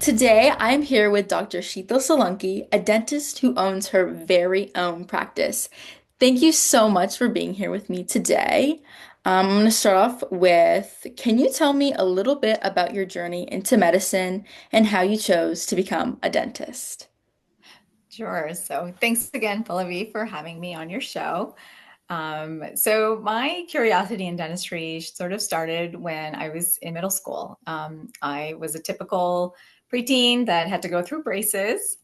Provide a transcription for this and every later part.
Today, I'm here with Dr. Sheetal Solanki, a dentist who owns her very own practice. Thank you so much for being here with me today. I'm going to start off with, can you tell me a little bit about your journey into medicine and how you chose to become a dentist? Sure. So thanks again, Pallavi, for having me on your show. So my curiosity in dentistry sort of started when I was in middle school. I was a typical preteen that had to go through braces.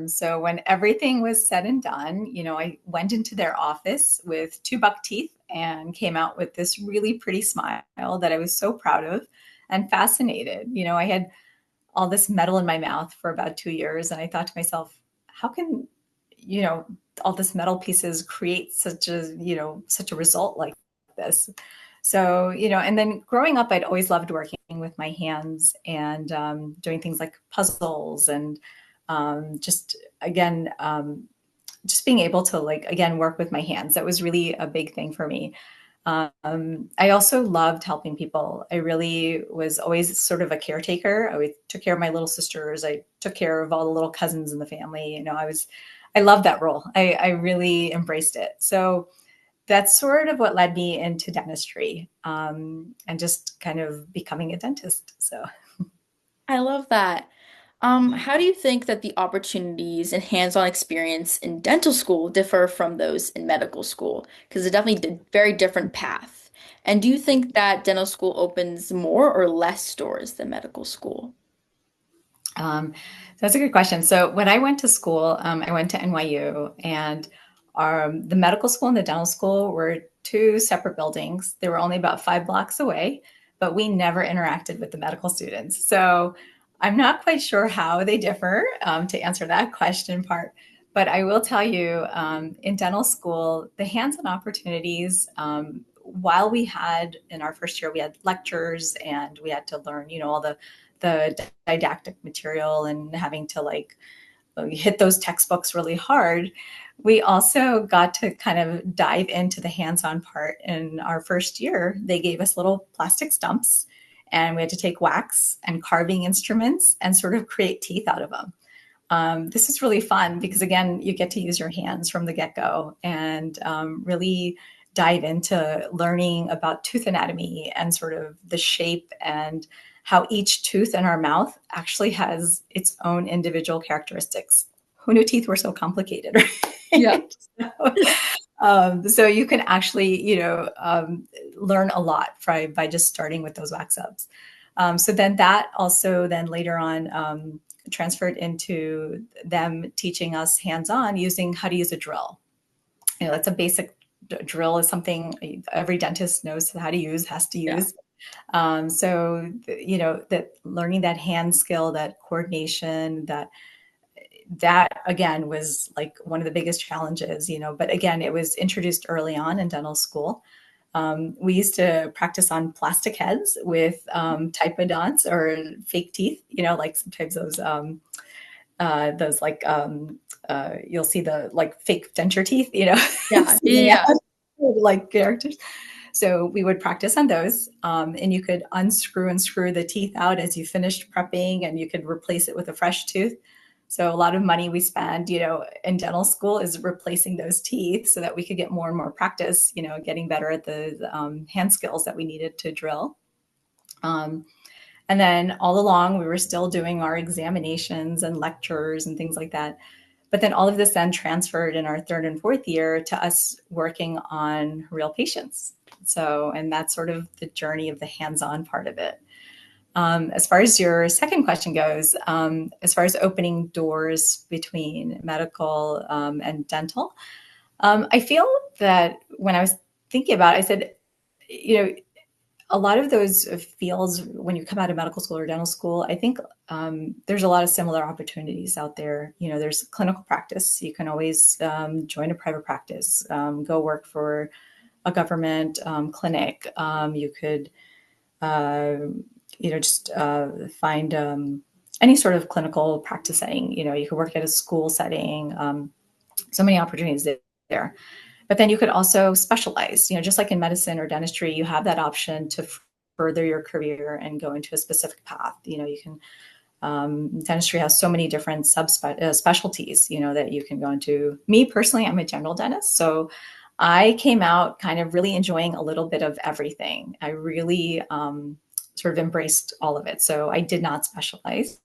So when everything was said and done, I went into their office with two buck teeth and came out with this really pretty smile that I was so proud of and fascinated. I had all this metal in my mouth for about 2 years. And I thought to myself, how can, you know, all this metal pieces create such a result like this? So, and then growing up, I'd always loved working with my hands and doing things like puzzles and just again, just being able to like, again, work with my hands. That was really a big thing for me. I also loved helping people. I really was always sort of a caretaker. I took care of my little sisters. I took care of all the little cousins in the family. I loved that role. I really embraced it. So that's sort of what led me into dentistry and just kind of becoming a dentist. So. I love that. How do you think that the opportunities and hands-on experience in dental school differ from those in medical school? Because it's definitely a very different path. And do you think that dental school opens more or less doors than medical school? Um, that's a good question. So when I went to school, I went to NYU, and the medical school and the dental school were two separate buildings. They were only about 5 blocks away, but we never interacted with the medical students. So I'm not quite sure how they differ to answer that question part. But I will tell you, in dental school, the hands-on opportunities, while we had in our first year, we had lectures and we had to learn, all the didactic material and having to like hit those textbooks really hard. We also got to kind of dive into the hands-on part. In our first year, they gave us little plastic stumps and we had to take wax and carving instruments and sort of create teeth out of them. This is really fun because again, you get to use your hands from the get-go and really dive into learning about tooth anatomy and sort of the shape and how each tooth in our mouth actually has its own individual characteristics. Who knew teeth were so complicated, Yeah. right? So you can actually, learn a lot by just starting with those wax ups. So then that also then later on transferred into them teaching us hands-on using how to use a drill. That's a basic drill is something every dentist knows how to use, has to Yeah. use. So, that learning that hand skill, that coordination, that again was like one of the biggest challenges, but again, it was introduced early on in dental school. We used to practice on plastic heads with typodonts or fake teeth, like sometimes those like you'll see the like fake denture teeth, Yeah. Yeah. like characters. So we would practice on those, and you could unscrew and screw the teeth out as you finished prepping, and you could replace it with a fresh tooth. So a lot of money we spend, in dental school is replacing those teeth so that we could get more and more practice, getting better at the hand skills that we needed to drill. Um, and then all along, we were still doing our examinations and lectures and things like that. But then all of this then transferred in our third and fourth year to us working on real patients. So, and that's sort of the journey of the hands-on part of it. As far as your second question goes, as far as opening doors between medical and dental, I feel that when I was thinking about it, I said, you know, a lot of those fields, when you come out of medical school or dental school, I think there's a lot of similar opportunities out there. There's clinical practice. You can always join a private practice, go work for a government clinic. You could, uh, just find any sort of clinical practice setting. You could work at a school setting. So many opportunities there. But then you could also specialize, just like in medicine or dentistry, you have that option to further your career and go into a specific path. You can Dentistry has so many different specialties, that you can go into. Me personally, I'm a general dentist, so I came out kind of really enjoying a little bit of everything. I really sort of embraced all of it. So I did not specialize.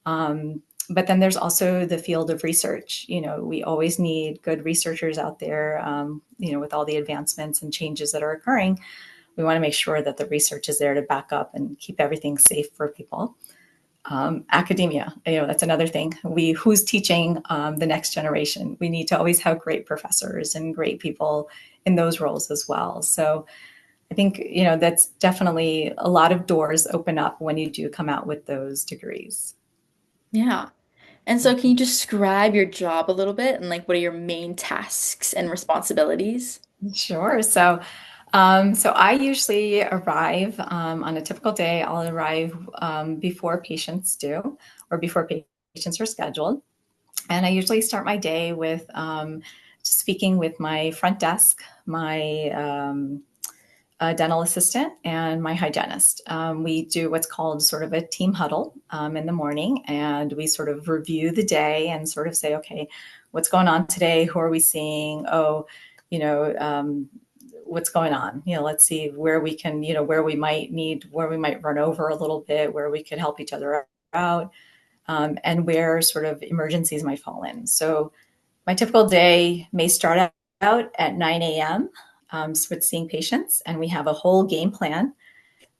Um, but then there's also the field of research. We always need good researchers out there, with all the advancements and changes that are occurring. We want to make sure that the research is there to back up and keep everything safe for people. Academia, that's another thing. Who's teaching the next generation? We need to always have great professors and great people in those roles as well. So I think, that's definitely a lot of doors open up when you do come out with those degrees. Yeah. And so can you describe your job a little bit and like what are your main tasks and responsibilities? Sure. So I usually arrive on a typical day. I'll arrive before patients do, or before patients are scheduled. And I usually start my day with speaking with my front desk, my dental assistant, and my hygienist. We do what's called sort of a team huddle in the morning, and we sort of review the day and sort of say, okay, what's going on today? Who are we seeing? Oh, you know, um, what's going on? Let's see where we can, where we might run over a little bit, where we could help each other out, and where sort of emergencies might fall in. So my typical day may start out at 9 a.m. With seeing patients, and we have a whole game plan.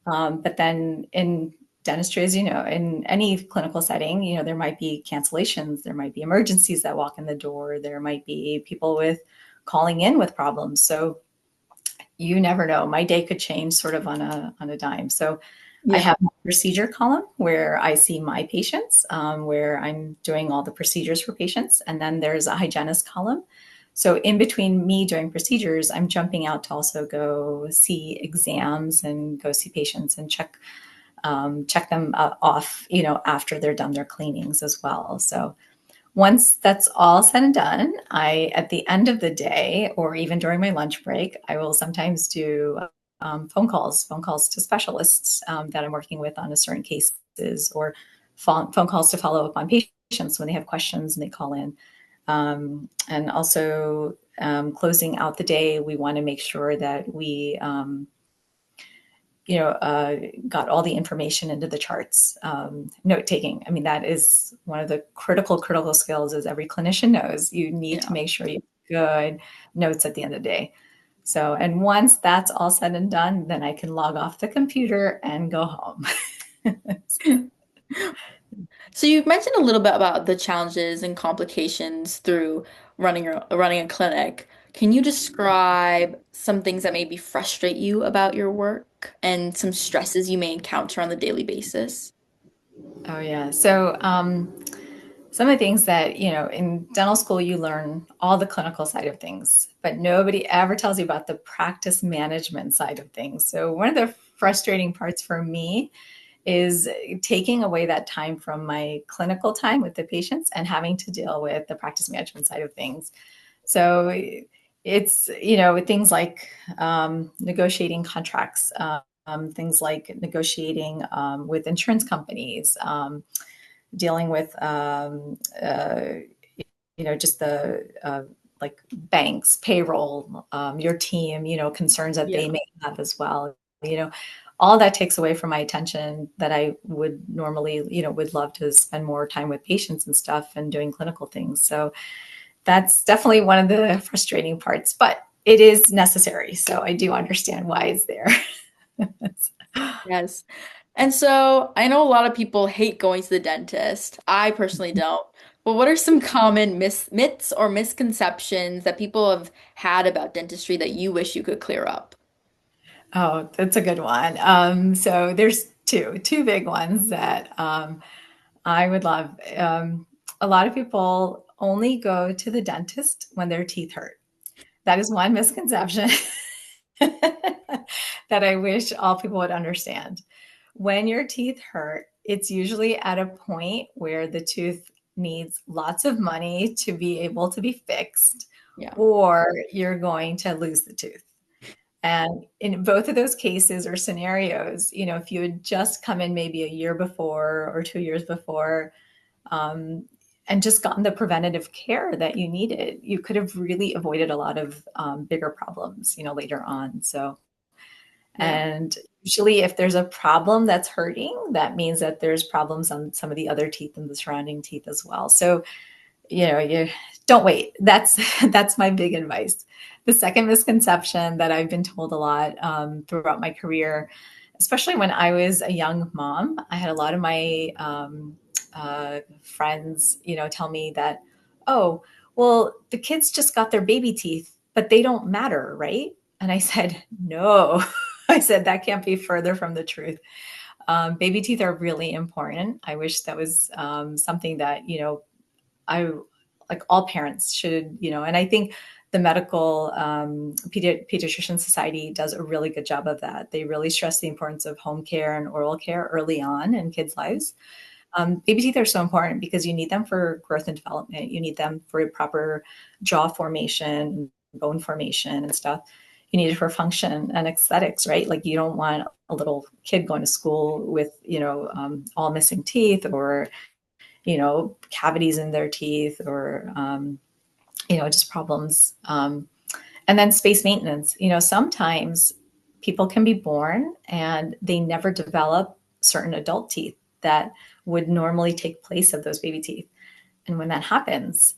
But then in dentistry, as you know, in any clinical setting, there might be cancellations, there might be emergencies that walk in the door, there might be people with calling in with problems. So you never know. My day could change sort of on a dime. So I Yeah. have a procedure column where I see my patients, where I'm doing all the procedures for patients. And then there's a hygienist column. So in between me doing procedures, I'm jumping out to also go see exams and go see patients and check them off, after they're done their cleanings as well. So once that's all said and done, at the end of the day, or even during my lunch break, I will sometimes do phone calls to specialists that I'm working with on a certain cases, or phone calls to follow up on patients when they have questions and they call in. And also closing out the day, we want to make sure that we got all the information into the charts. Note taking. I mean, that is one of the critical skills, as every clinician knows. You need to Yeah. make sure you have good notes at the end of the day. So, and once that's all said and done, then I can log off the computer and go home. So you mentioned a little bit about the challenges and complications through running a clinic. Can you describe some things that maybe frustrate you about your work and some stresses you may encounter on the daily basis? Oh yeah. So some of the things that, in dental school, you learn all the clinical side of things, but nobody ever tells you about the practice management side of things. So one of the frustrating parts for me is taking away that time from my clinical time with the patients and having to deal with the practice management side of things. So it's, things like negotiating contracts, things like negotiating with insurance companies, dealing with just the like banks, payroll, your team, concerns that they Yeah. may have as well. You know, all that takes away from my attention that I would normally, would love to spend more time with patients and stuff and doing clinical things. So that's definitely one of the frustrating parts, but it is necessary. So I do understand why it's there. Yes. And so I know a lot of people hate going to the dentist. I personally don't. But what are some common myths or misconceptions that people have had about dentistry that you wish you could clear up? Oh, that's a good one. So there's two big ones that I would love. A lot of people only go to the dentist when their teeth hurt. That is one misconception that I wish all people would understand. When your teeth hurt, it's usually at a point where the tooth needs lots of money to be able to be fixed, Yeah. or you're going to lose the tooth. And in both of those cases or scenarios, if you had just come in maybe a year before or 2 years before, um, and just gotten the preventative care that you needed, you could have really avoided a lot of bigger problems, later on. So, Yeah. and usually if there's a problem that's hurting, that means that there's problems on some of the other teeth and the surrounding teeth as well. So, you don't wait. That's that's my big advice. The second misconception that I've been told a lot throughout my career, especially when I was a young mom, I had a lot of my friends, tell me that, oh, well, the kids just got their baby teeth, but they don't matter, right? And I said, no. I said that can't be further from the truth. Baby teeth are really important. I wish that was something that I like all parents should, and I think the medical pediatrician society does a really good job of that. They really stress the importance of home care and oral care early on in kids' lives. Baby teeth are so important because you need them for growth and development. You need them for proper jaw formation, bone formation, and stuff. You need it for function and aesthetics, right? Like you don't want a little kid going to school with, all missing teeth or cavities in their teeth or, just problems. And then space maintenance. Sometimes people can be born and they never develop certain adult teeth that would normally take place of those baby teeth. And when that happens,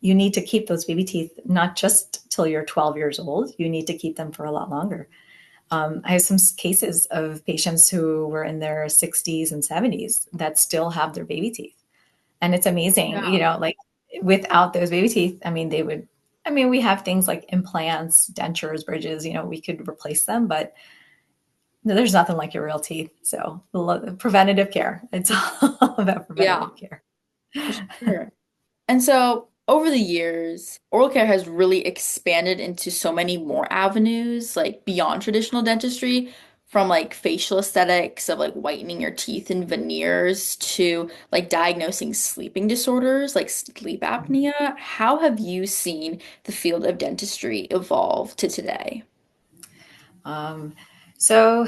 you need to keep those baby teeth not just till you're 12 years old, you need to keep them for a lot longer. I have some cases of patients who were in their 60s and 70s that still have their baby teeth. And it's amazing, Yeah. like without those baby teeth, we have things like implants, dentures, bridges, we could replace them, but there's nothing like your real teeth. So preventative care, it's all about Yeah, preventative care. for sure. And so over the years, oral care has really expanded into so many more avenues, like beyond traditional dentistry, from like facial aesthetics of like whitening your teeth and veneers to like diagnosing sleeping disorders like sleep apnea. How have you seen the field of dentistry evolve to today? Um, so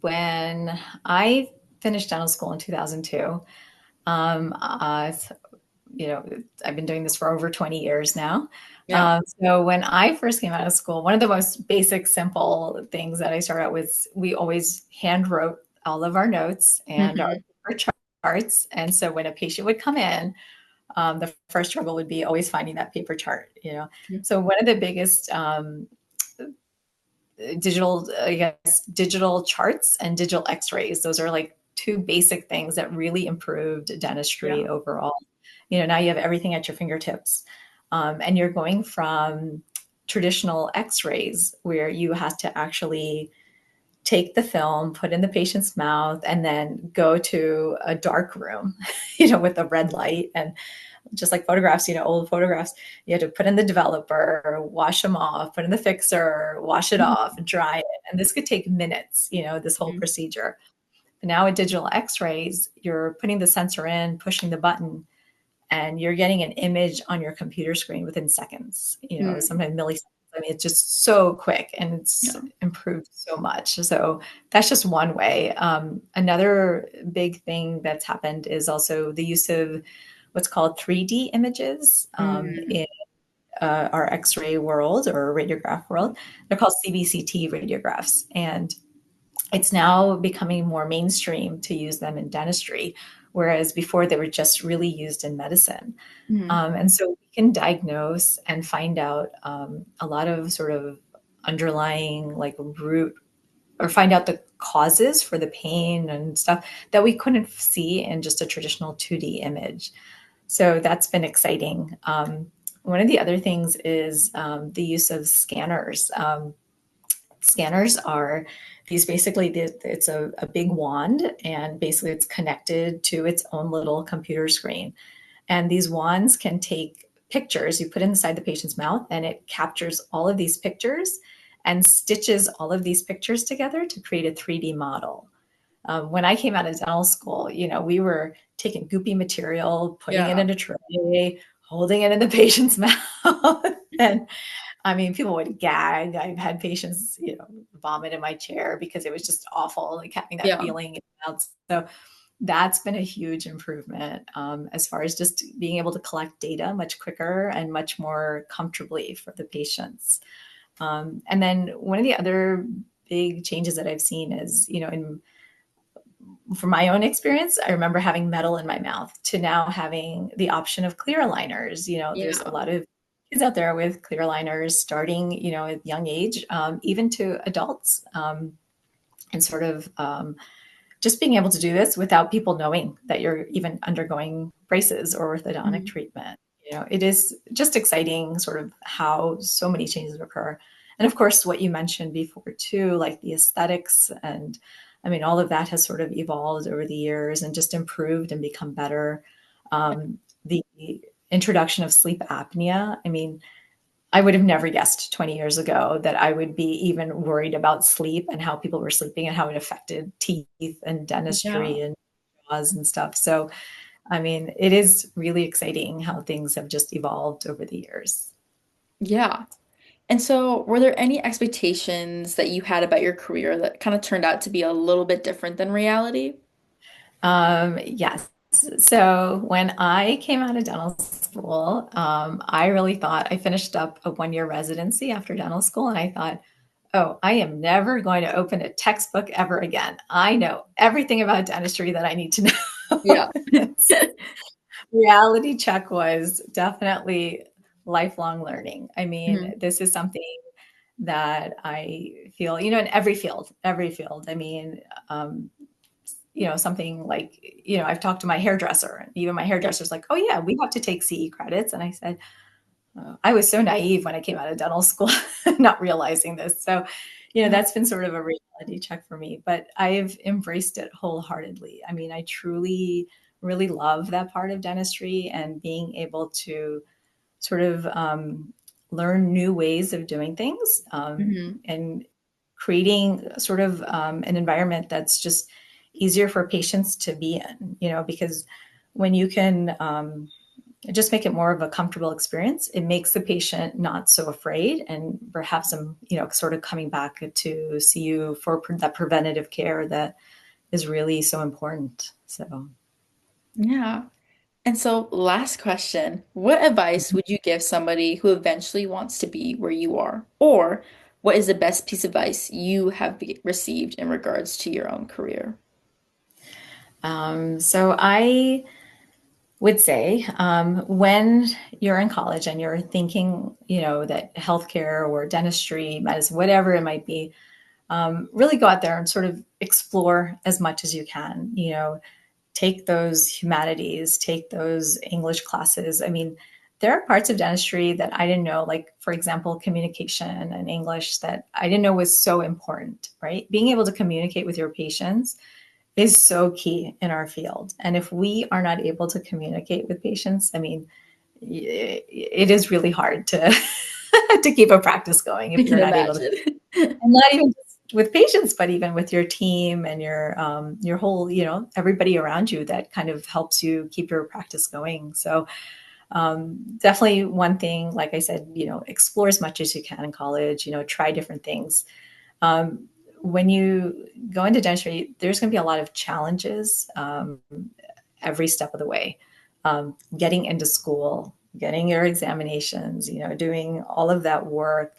when I finished dental school in 2002, um, uh, you know, I've been doing this for over 20 years now. Yeah. So when I first came out of school, one of the most basic, simple things that I started out with, we always hand wrote all of our notes and our Hmm. paper charts. And so when a patient would come in, the first struggle would be always finding that paper chart. So one of the biggest digital charts and digital x-rays, those are like two basic things that really improved dentistry Yeah. overall. Now you have everything at your fingertips, and you're going from traditional x-rays where you have to actually take the film, put in the patient's mouth, and then go to a dark room, with a red light. And just like photographs, old photographs, you had to put in the developer, wash them off, put in the fixer, wash it off, dry it. And this could take minutes, this whole Mhm. procedure. But now with digital x-rays, you're putting the sensor in, pushing the button, and you're getting an image on your computer screen within seconds, Mm. sometimes milliseconds. It's just so quick and it's Yeah. improved so much. So that's just one way. Another big thing that's happened is also the use of what's called 3D images Mm. in our X-ray world or radiograph world. They're called CBCT radiographs, and it's now becoming more mainstream to use them in dentistry, whereas before they were just really used in medicine. Mm. And so we can diagnose and find out a lot of sort of underlying like root or find out the causes for the pain and stuff that we couldn't see in just a traditional 2D image. So that's been exciting. One of the other things is the use of scanners. Scanners are these basically, it's a big wand, and basically it's connected to its own little computer screen. And these wands can take pictures you put inside the patient's mouth, and it captures all of these pictures and stitches all of these pictures together to create a 3D model. When I came out of dental school, we were taking goopy material, putting it Yeah. in a tray, holding it in the patient's mouth, and I mean, people would gag. I've had patients, vomit in my chair because it was just awful, like having that Yeah. feeling in the mouth. So that's been a huge improvement as far as just being able to collect data much quicker and much more comfortably for the patients. And then one of the other big changes that I've seen is, from my own experience, I remember having metal in my mouth to now having the option of clear aligners. There's a Yeah. lot of kids out there with clear aligners starting, at young age, even to adults, and sort of just being able to do this without people knowing that you're even undergoing braces or orthodontic Mhm. treatment. It is just exciting sort of how so many changes occur. And of course, what you mentioned before too, like the aesthetics, and I mean, all of that has sort of evolved over the years and just improved and become better. The introduction of sleep apnea, I mean, I would have never guessed 20 years ago that I would be even worried about sleep and how people were sleeping and how it affected teeth and Yeah. dentistry and jaws and stuff. So, I mean, it is really exciting how things have just evolved over the years. Yeah. And so, were there any expectations that you had about your career that kind of turned out to be a little bit different than reality? Yes. So when I came out of dental school, I really thought I finished up a 1 year residency after dental school, and I thought, oh, I am never going to open a textbook ever again. I know everything about dentistry that I need to know. Yeah. Reality check was definitely lifelong learning. I mean, Mhm. this is something that I feel, in every field. I mean, um, something like, I've talked to my hairdresser, and even my Yeah. hairdresser's like, oh, yeah, we have to take CE credits. And I said, oh, I was so naive when I came out of dental school, not realizing this. So, Yeah. that's been sort of a reality check for me, but I've embraced it wholeheartedly. I mean, I truly, really love that part of dentistry and being able to sort of learn new ways of doing things, Mhm. and creating sort of an environment that's just easier for patients to be in, because when you can just make it more of a comfortable experience, it makes the patient not so afraid and perhaps them, sort of coming back to see you for that preventative care that is really so important. So, Yeah. And so, last question. What advice would you give somebody who eventually wants to be where you are? Or what is the best piece of advice you have received in regards to your own career? so I would say when you're in college and you're thinking, that healthcare or dentistry, medicine, whatever it might be, really go out there and sort of explore as much as you can. Take those humanities, take those English classes. I mean, there are parts of dentistry that I didn't know, like, for example, communication and English, that I didn't know was so important, right? Being able to communicate with your patients is so key in our field. And if we are not able to communicate with patients, I mean, it is really hard to to keep a practice going I if can you're not able to, imagine. and not even just with patients, but even with your team and your whole, everybody around you that kind of helps you keep your practice going. So definitely one thing, like I said, explore as much as you can in college. Try different things. Um, when you go into dentistry, there's going to be a lot of challenges every step of the way. Getting into school, getting your examinations, doing all of that work.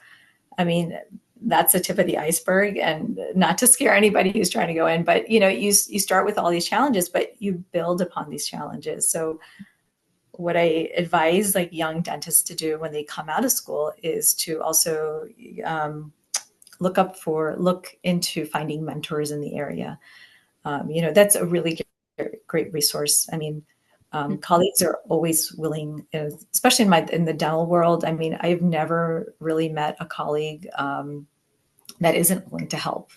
I mean, that's the tip of the iceberg, and not to scare anybody who's trying to go in, but you start with all these challenges, but you build upon these challenges. So what I advise like young dentists to do when they come out of school is to also um, look into finding mentors in the area. That's a really great resource. I mean, colleagues are always willing, especially in the dental world. I mean, I've never really met a colleague that isn't willing to help.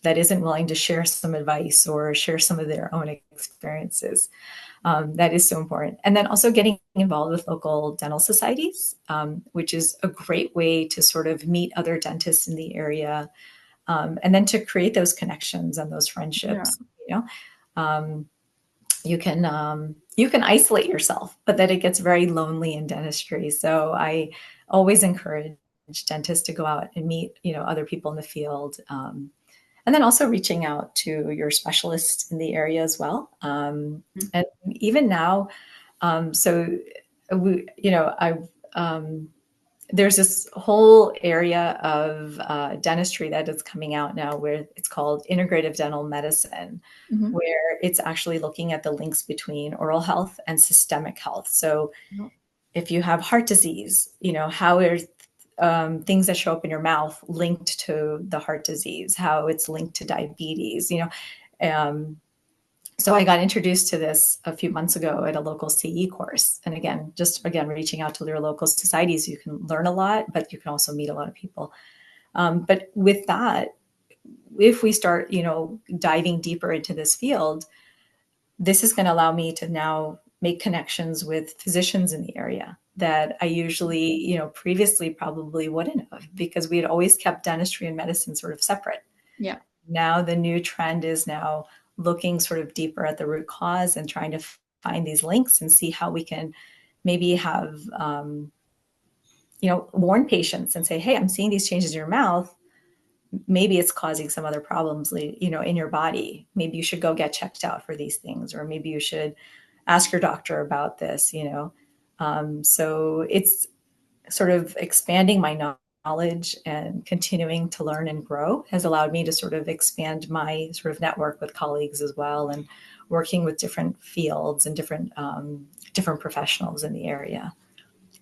That isn't willing to share some advice or share some of their own experiences. That is so important. And then also getting involved with local dental societies, which is a great way to sort of meet other dentists in the area, and then to create those connections and those Yeah. friendships. Um, you can isolate yourself, but then it gets very lonely in dentistry. So I always encourage dentists to go out and meet, other people in the field. And then also reaching out to your specialists in the area as well. And even now, so we, there's this whole area of dentistry that is coming out now where it's called integrative dental medicine, Mhm. where it's actually looking at the links between oral health and systemic health. So if you have heart disease, how are things that show up in your mouth linked to the heart disease, how it's linked to diabetes, so I got introduced to this a few months ago at a local CE course. And again, reaching out to your local societies, you can learn a lot, but you can also meet a lot of people. But with that, if we start, diving deeper into this field, this is going to allow me to now make connections with physicians in the area that I usually, previously probably wouldn't have, because we had always kept dentistry and medicine sort of separate. Yeah. Now the new trend is now looking sort of deeper at the root cause and trying to find these links and see how we can maybe have, warn patients and say, hey, I'm seeing these changes in your mouth. Maybe it's causing some other problems, in your body. Maybe you should go get checked out for these things, or maybe you should ask your doctor about this, So it's sort of expanding my knowledge and continuing to learn and grow has allowed me to sort of expand my sort of network with colleagues as well, and working with different fields and different professionals in the area.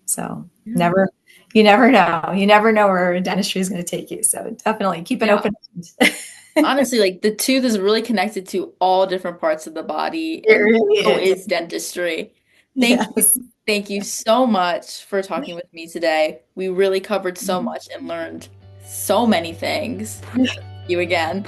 So Yeah. you never know where dentistry is going to take you. So definitely keep an Yeah. open mind. Honestly, like the tooth is really connected to all different parts of the body, It and really so is. is dentistry. Thank you. Yes. Thank you so much for talking with me today. We really covered so much and learned so many things. You again.